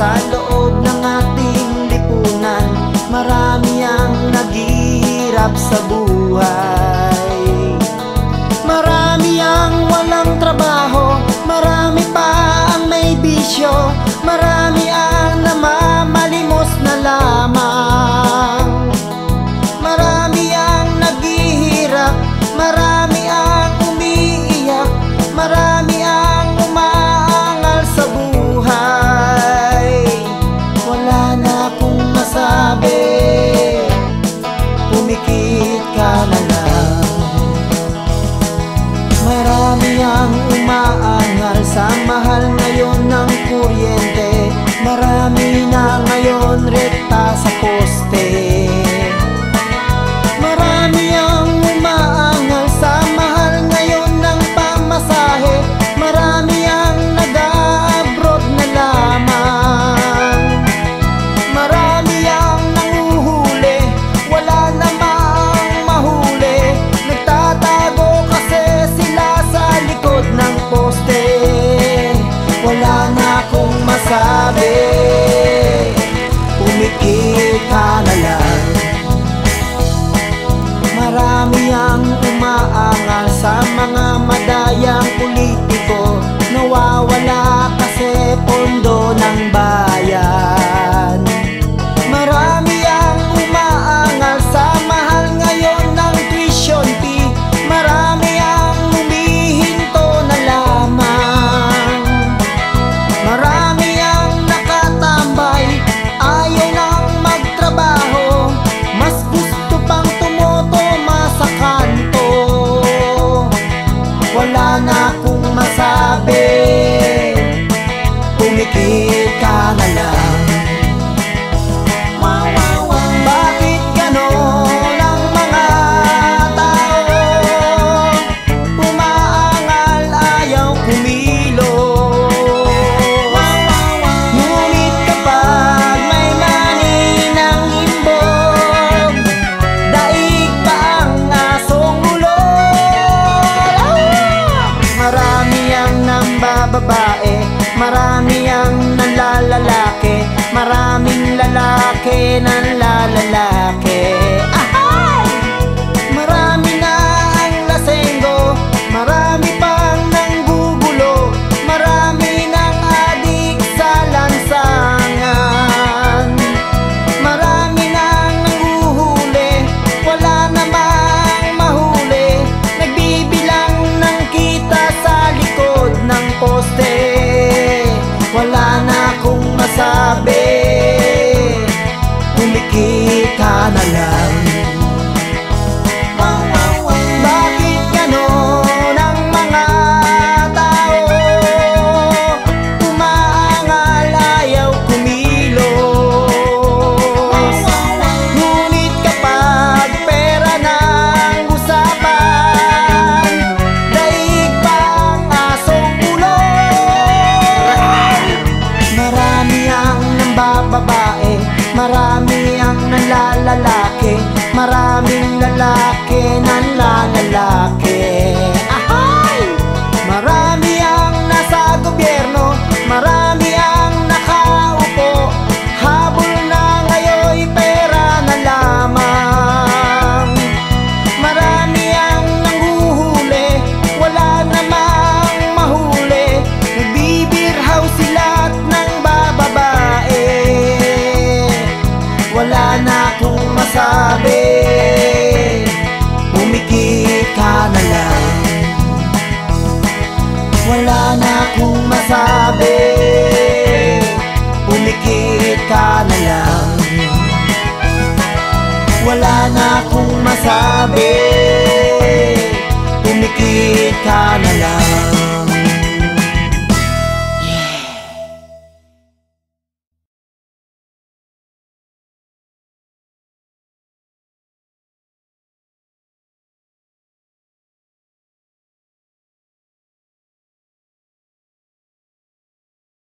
sa loob ng ating lipunan. Marami ang naghihirap sa buhay. Marami ang walang trabaho, marami pa ang may bisyo, marami ang namamalimos na lamang. Marami ang naghihirap, marami ang umiiyak, marami ang umaangal sa buhay. Wala na akong masabi, pumikit ka na lang. Marami ang umaangal sa mahal ngayon ng kuryente, marami na ngayon rekta sa poste. Marami ang umaangal sa mahal ngayon ng pamasahe, marami ang nag-a-abroad na lamang. Marami ang nanguhuli, wala namang mahuli, nagtatago kasi sila sa likod ng poste. Wala na akong masabi, pumikit ka na lang. Marami ang umaangal sa mga madayang politiko, nawawala kasi pondo ng bayan. Marami ang umaangal sa mahal ngayon ng tuition fee, marami ang humihinto na lamang. Marami ang nakatambay, ayaw nang magtrabaho, mas gusto pang tumutuma sa kanto. Wala na akong masabi, pumikit ka na lang. Bakit ganon ang mga tao? Umaangal, ayaw kumilos. Ngunit kapag may maninang imbog, daig pa ang asong ulol. Marami ang nambababae, marami ang nanlalalaki, maraming lalaki nanlalalaki. Ahay! Marami na ang lasenggo, marami pang nanggugulo, marami nang adik sa lansangan. Marami nang nanguhuli, wala namang mahuli, nagbibilang ng kita sa likod ng poste. Wala na akong masabi, pumikit ka na lang. Bakit ganon ang mga tao? Umaangal, ayaw kumilos. Ngunit kapag pera ng usapan, daig pa ang asong ulol. Marami ang nambababae, marami ang nanlalalaki, maraming lalaki nanlalalaki. Ahay! Marami ang nasa gobyerno, marami ang nakaupo, habol na ngayon pera na lamang. Marami ang nanguhuli, wala namang mahuli, nagbibirhaw sila't ng bababae. Wala na akong masabi, pumikit ka na lang. Wala na akong masabi, pumikit ka na lang. Wala na akong masabi, pumikit ka na lang.